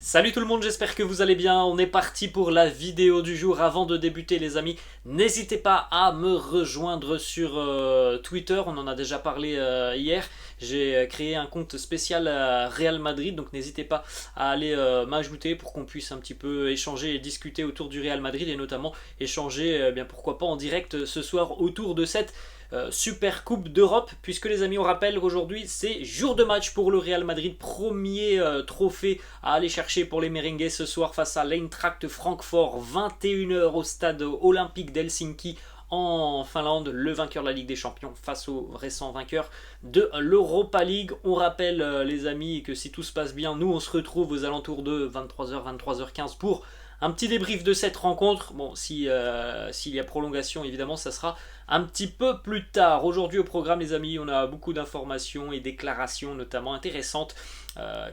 Salut tout le monde, j'espère que vous allez bien. On est parti pour la vidéo du jour. Avant de débuter les amis, n'hésitez pas à me rejoindre sur Twitter. On en a déjà parlé hier. J'ai créé un compte spécial Real Madrid, donc n'hésitez pas à aller m'ajouter pour qu'on puisse un petit peu échanger et discuter autour du Real Madrid et notamment échanger, bien pourquoi pas en direct ce soir autour de cette Super Coupe d'Europe, puisque les amis on rappelle qu'aujourd'hui c'est jour de match pour le Real Madrid, premier trophée à aller chercher pour les merengues ce soir face à l'Eintracht Francfort, 21h au stade olympique d'Helsinki en Finlande, le vainqueur de la Ligue des Champions face au récent vainqueur de l'Europa League. On rappelle les amis que si tout se passe bien, nous on se retrouve aux alentours de 23h, 23h15 pour un petit débrief de cette rencontre. Bon, s'il y a prolongation, évidemment, ça sera un petit peu plus tard. Aujourd'hui au programme, les amis, on a beaucoup d'informations et déclarations, notamment intéressantes,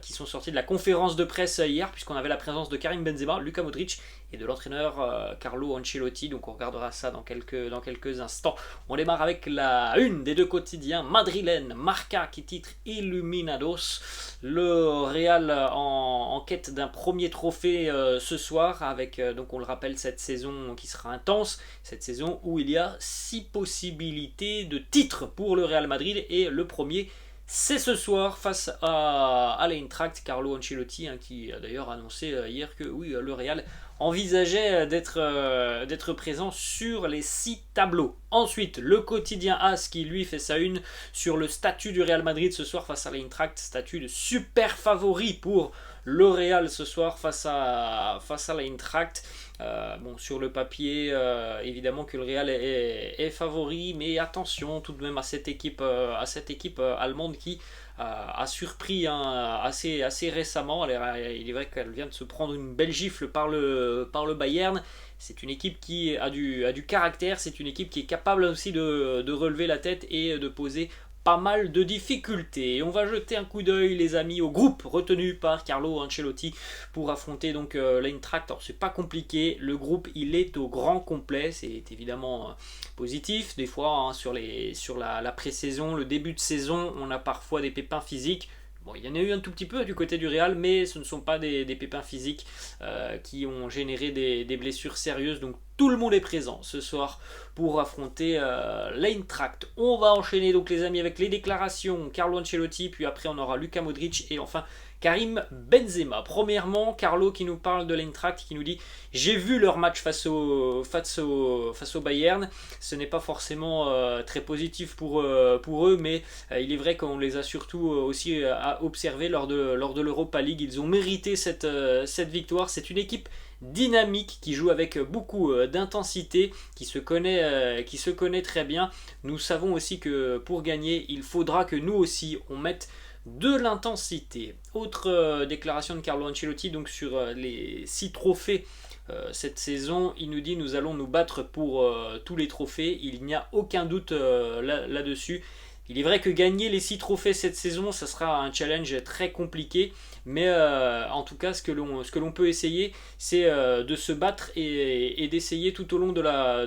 qui sont sorties de la conférence de presse hier, puisqu'on avait la présence de Karim Benzema, Luka Modric et de l'entraîneur Carlo Ancelotti. Donc on regardera ça dans quelques instants. On démarre avec la une des deux quotidiens madrilènes, Marca, qui titre Illuminados. Le Real en quête d'un premier trophée ce soir, avec donc on le rappelle cette saison qui sera intense, cette saison où il y a 6 possibilités de titres pour le Real Madrid, et le premier c'est ce soir face à l'Eintracht. Carlo Ancelotti qui a d'ailleurs annoncé hier que oui, le Real envisageait d'être présent sur les 6 tableaux. Ensuite, le quotidien AS qui lui fait sa une sur le statut du Real Madrid ce soir face à l'Eintracht, statut de super favori pour le Real ce soir face à l'Eintracht. Bon, sur le papier, évidemment que le Real est favori, mais attention tout de même à cette équipe allemande qui a surpris assez récemment. Il est vrai qu'elle vient de se prendre une belle gifle par le Bayern. C'est une équipe qui a du caractère, c'est une équipe qui est capable aussi de relever la tête et de poser pas mal de difficultés. Et on va jeter un coup d'œil les amis au groupe retenu par Carlo Ancelotti pour affronter donc l'Eintracht. Alors c'est pas compliqué, le groupe il est au grand complet, c'est évidemment positif. Des fois sur la pré-saison, le début de saison, on a parfois des pépins physiques. Bon, il y en a eu un tout petit peu du côté du Real, mais ce ne sont pas des pépins physiques qui ont généré des blessures sérieuses. Donc tout le monde est présent ce soir pour affronter l'Eintracht. On va enchaîner donc les amis avec les déclarations. Carlo Ancelotti, puis après on aura Luka Modric et enfin Karim Benzema. Premièrement, Carlo qui nous parle de l'Eintracht, qui nous dit: j'ai vu leur match face au Bayern. Ce n'est pas forcément très positif pour eux, mais il est vrai qu'on les a surtout aussi observés lors de l'Europa League. Ils ont mérité cette victoire. C'est une équipe dynamique qui joue avec beaucoup d'intensité, qui se connaît très bien. Nous savons aussi que pour gagner, il faudra que nous aussi on mette de l'intensité. Autre déclaration de Carlo Ancelotti donc sur les 6 trophées cette saison. Il nous dit: nous allons nous battre pour tous les trophées, il n'y a aucun doute là-dessus. Il est vrai que gagner les 6 trophées cette saison, ça sera un challenge très compliqué, mais en tout cas, ce que l'on peut essayer, c'est de se battre et d'essayer tout au long de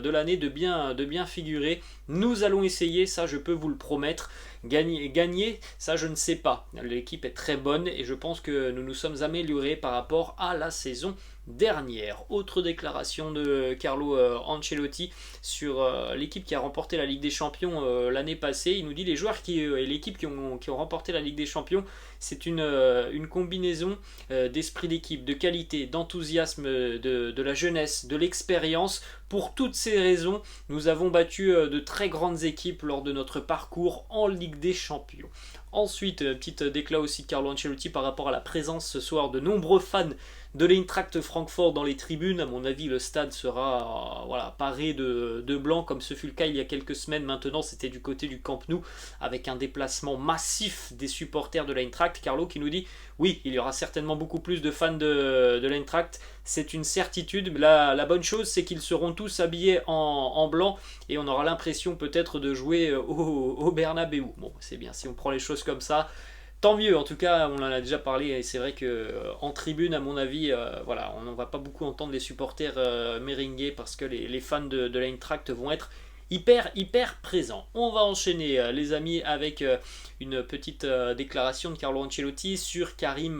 l'année de bien figurer. Nous allons essayer, ça je peux vous le promettre. Gagner, ça je ne sais pas. L'équipe est très bonne et je pense que nous nous sommes améliorés par rapport à la saison dernière. Autre déclaration de Carlo Ancelotti sur l'équipe qui a remporté la Ligue des Champions l'année passée. Il nous dit: les joueurs et l'équipe qui ont remporté la Ligue des Champions, c'est une combinaison d'esprit d'équipe, de qualité, d'enthousiasme, de la jeunesse, de l'expérience. Pour toutes ces raisons, nous avons battu de très grandes équipes lors de notre parcours en Ligue des Champions. Ensuite, petite déclat aussi de Carlo Ancelotti par rapport à la présence ce soir de nombreux fans de l'Eintracht Francfort dans les tribunes. À mon avis, le stade sera paré de blanc, comme ce fut le cas il y a quelques semaines. Maintenant, c'était du côté du Camp Nou, avec un déplacement massif des supporters de l'Eintracht. Carlo qui nous dit: oui, il y aura certainement beaucoup plus de fans de l'Eintracht, c'est une certitude. La bonne chose, c'est qu'ils seront tous habillés en blanc et on aura l'impression peut-être de jouer au Bernabeu. Bon, c'est bien, si on prend les choses comme ça, tant mieux. En tout cas, on en a déjà parlé et c'est vrai que en tribune, à mon avis, on ne va pas beaucoup entendre les supporters merengues parce que les fans de l'Eintracht vont être hyper présent. On va enchaîner les amis avec une petite déclaration de Carlo Ancelotti sur Karim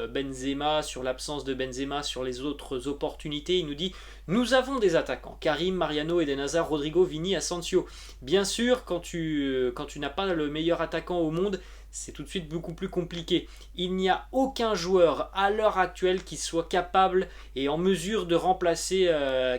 Benzema, sur l'absence de Benzema, sur les autres opportunités. Il nous dit: nous avons des attaquants, Karim, Mariano, Eden Hazard, Rodrigo, Vini, Asensio. Bien sûr, quand tu n'as pas le meilleur attaquant au monde, c'est tout de suite beaucoup plus compliqué. Il n'y a aucun joueur à l'heure actuelle qui soit capable et en mesure de remplacer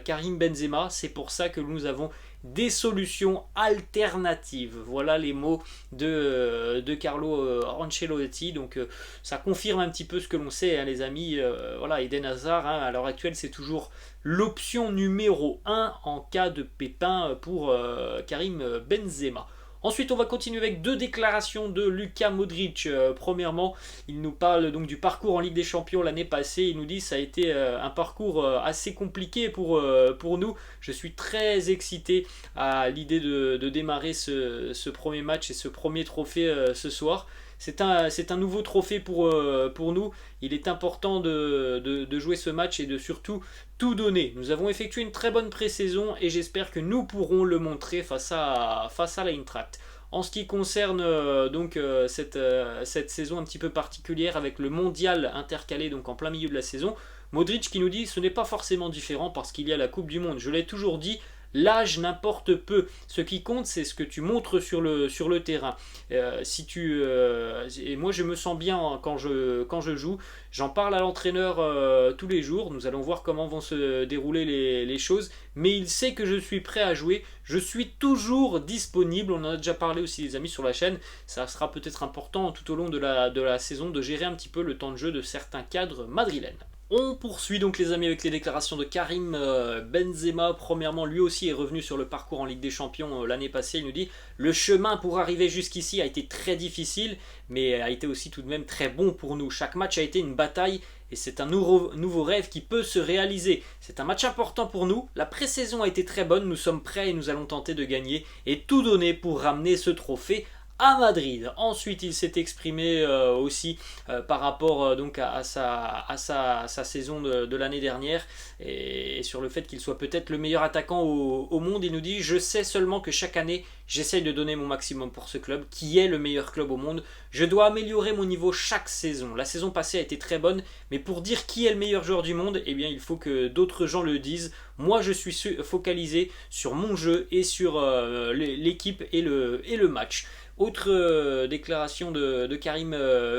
Karim Benzema. C'est pour ça que nous avons des solutions alternatives. Voilà les mots de Carlo Ancelotti. Donc ça confirme un petit peu ce que l'on sait, hein, les amis. Voilà, Eden Hazard, hein, à l'heure actuelle, c'est toujours l'option numéro 1 en cas de pépin pour Karim Benzema. Ensuite, on va continuer avec deux déclarations de Luka Modric. Premièrement, il nous parle donc du parcours en Ligue des Champions l'année passée. Il nous dit que ça a été un parcours assez compliqué pour nous. Je suis très excité à l'idée de démarrer ce premier match et ce premier trophée ce soir. C'est un nouveau trophée pour nous. Il est important de jouer ce match et de surtout tout donner. Nous avons effectué une très bonne pré-saison et j'espère que nous pourrons le montrer face à l'Eintracht. En ce qui concerne cette saison un petit peu particulière avec le mondial intercalé donc en plein milieu de la saison, Modric qui nous dit: ce n'est pas forcément différent parce qu'il y a la Coupe du Monde. Je l'ai toujours dit, l'âge n'importe peu. Ce qui compte, c'est ce que tu montres sur le terrain. Et moi, je me sens bien quand je joue. J'en parle à l'entraîneur tous les jours. Nous allons voir comment vont se dérouler les choses. Mais il sait que je suis prêt à jouer. Je suis toujours disponible. On en a déjà parlé aussi, les amis, sur la chaîne. Ça sera peut-être important tout au long de la saison de gérer un petit peu le temps de jeu de certains cadres madrilènes. On poursuit donc les amis avec les déclarations de Karim Benzema. Premièrement, lui aussi est revenu sur le parcours en Ligue des Champions l'année passée. Il nous dit: le chemin pour arriver jusqu'ici a été très difficile, mais a été aussi tout de même très bon pour nous. Chaque match a été une bataille et c'est un nouveau rêve qui peut se réaliser. C'est un match important pour nous. La pré-saison a été très bonne, nous sommes prêts et nous allons tenter de gagner et tout donner pour ramener ce trophée à Madrid. Ensuite, il s'est exprimé aussi par rapport donc à sa saison de l'année dernière et sur le fait qu'il soit peut-être le meilleur attaquant au monde. Il nous dit: je sais seulement que chaque année, j'essaye de donner mon maximum pour ce club, qui est le meilleur club au monde. Je dois améliorer mon niveau chaque saison. La saison passée a été très bonne, mais pour dire qui est le meilleur joueur du monde, eh bien, il faut que d'autres gens le disent. Moi, je suis focalisé sur mon jeu et sur l'équipe et le match. Autre déclaration de Karim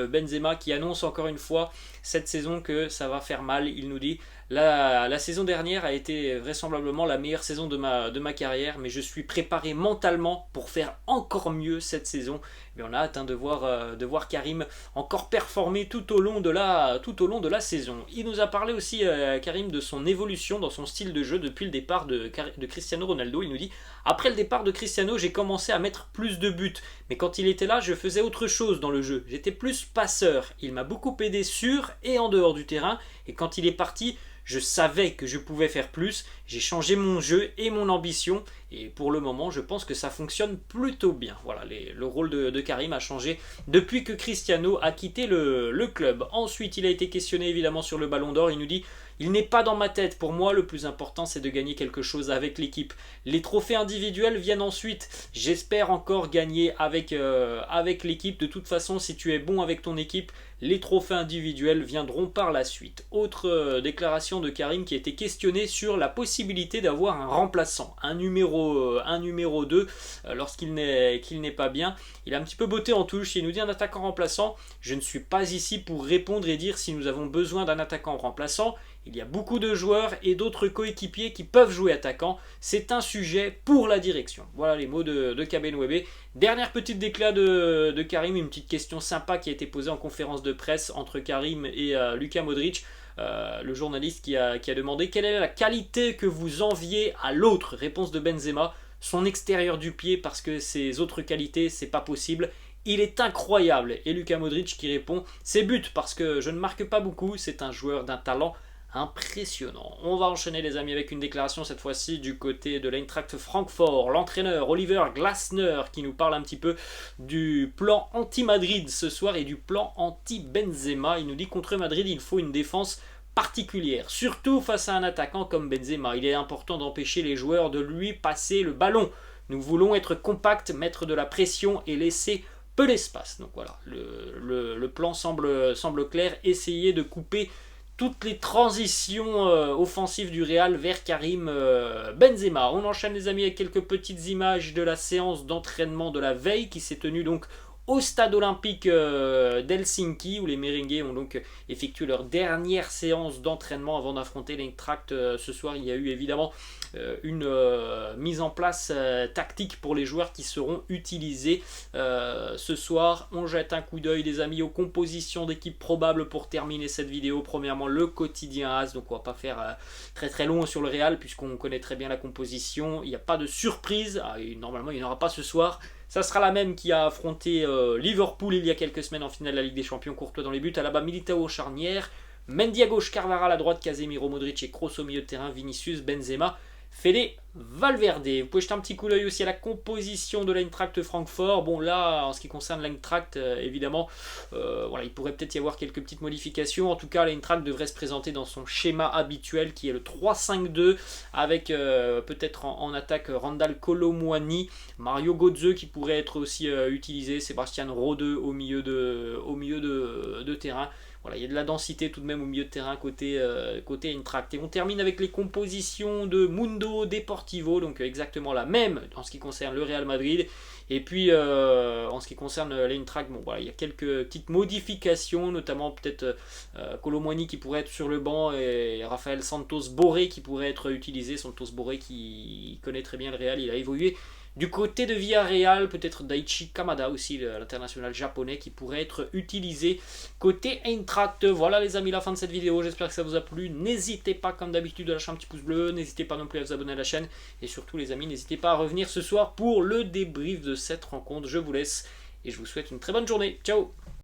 Benzema qui annonce encore une fois cette saison que ça va faire mal. Il nous dit: la saison dernière a été vraisemblablement la meilleure saison de ma carrière, mais je suis préparé mentalement pour faire encore mieux cette saison. Mais on a hâte de voir Karim encore performer tout au long de la saison. Il nous a parlé aussi, Karim, de son évolution dans son style de jeu depuis le départ de Cristiano Ronaldo. Il nous dit: après le départ de Cristiano, j'ai commencé à mettre plus de buts, mais quand il était là, je faisais autre chose dans le jeu. J'étais plus passeur. Il m'a beaucoup aidé sur et en dehors du terrain, et quand il est parti, je savais que je pouvais faire plus. J'ai changé mon jeu et mon ambition, et pour le moment, je pense que ça fonctionne plutôt bien. Voilà, le rôle de Karim a changé depuis que Cristiano a quitté le club. Ensuite, il a été questionné évidemment sur le Ballon d'Or. Il nous dit: il n'est pas dans ma tête. Pour moi, le plus important, c'est de gagner quelque chose avec l'équipe. Les trophées individuels viennent ensuite. J'espère encore gagner avec l'équipe. De toute façon, si tu es bon avec ton équipe, les trophées individuels viendront par la suite. Autre déclaration de Karim qui a été questionné sur la possibilité d'avoir un remplaçant, un numéro 2 lorsqu'il n'est pas bien. Il a un petit peu botté en touche. Il nous dit: un attaquant remplaçant. Je ne suis pas ici pour répondre et dire si nous avons besoin d'un attaquant remplaçant. Il y a beaucoup de joueurs et d'autres coéquipiers qui peuvent jouer attaquant. C'est un sujet pour la direction. Voilà les mots de Kabenwebe. Dernière petite déclat de Karim, une petite question sympa qui a été posée en conférence de presse entre Karim et Luka Modric. Le journaliste qui a demandé: quelle est la qualité que vous enviez à l'autre? Réponse de Benzema: son extérieur du pied, parce que ses autres qualités, c'est pas possible. Il est incroyable. Et Luka Modric qui répond: ses buts, parce que je ne marque pas beaucoup, c'est un joueur d'un talent impressionnant. On va enchaîner les amis avec une déclaration cette fois-ci du côté de l'Eintracht Francfort. L'entraîneur Oliver Glasner qui nous parle un petit peu du plan anti-Madrid ce soir et du plan anti-Benzema. Il nous dit: contre Madrid, il faut une défense particulière, surtout face à un attaquant comme Benzema. Il est important d'empêcher les joueurs de lui passer le ballon. Nous voulons être compacts, mettre de la pression et laisser peu d'espace. Donc voilà, le plan semble clair. Essayer de couper toutes les transitions offensives du Real vers Karim Benzema. On enchaîne les amis avec quelques petites images de la séance d'entraînement de la veille qui s'est tenue donc au stade olympique d'Helsinki où les Merengues ont donc effectué leur dernière séance d'entraînement avant d'affronter l'Eintracht ce soir. Il y a eu évidemment une mise en place tactique pour les joueurs qui seront utilisés ce soir. On jette un coup d'œil les amis aux compositions d'équipes probables pour terminer cette vidéo. Premièrement le quotidien AS, donc on va pas faire très long sur le Real puisqu'on connaît très bien la composition. Il n'y a pas de surprise, normalement il n'y en aura pas ce soir. Ça sera la même qui a affronté Liverpool il y a quelques semaines en finale de la Ligue des Champions. Courtois dans les buts, à la bas Militao aux charnières, Mendy à gauche, Carvajal à droite, Casemiro, Modric et Kroos au milieu de terrain, Vinicius, Benzema, Fede, Valverde. Vous pouvez jeter un petit coup d'œil aussi à la composition de l'Eintracht Francfort. Bon là, en ce qui concerne l'Eintracht, évidemment, voilà, il pourrait peut-être y avoir quelques petites modifications. En tout cas, l'Eintracht devrait se présenter dans son schéma habituel qui est le 3-5-2 avec peut-être en attaque Randal Kolo Muani, Mario Götze qui pourrait être aussi utilisé, Sébastien Rode au milieu de terrain. Voilà, il y a de la densité tout de même au milieu de terrain côté Eintracht. Et on termine avec les compositions de Mundo Deportivo, donc exactement la même en ce qui concerne le Real Madrid. Et puis en ce qui concerne l'Eintracht, bon, voilà, il y a quelques petites modifications, notamment peut-être Kolo Muani qui pourrait être sur le banc et Rafael Santos Borré qui pourrait être utilisé. Santos Borré qui connaît très bien le Real, il a évolué du côté de Villarreal, peut-être Daichi Kamada aussi, l'international japonais, qui pourrait être utilisé côté Eintracht. Voilà les amis, la fin de cette vidéo, j'espère que ça vous a plu. N'hésitez pas comme d'habitude à lâcher un petit pouce bleu, n'hésitez pas non plus à vous abonner à la chaîne. Et surtout les amis, n'hésitez pas à revenir ce soir pour le débrief de cette rencontre. Je vous laisse et je vous souhaite une très bonne journée. Ciao!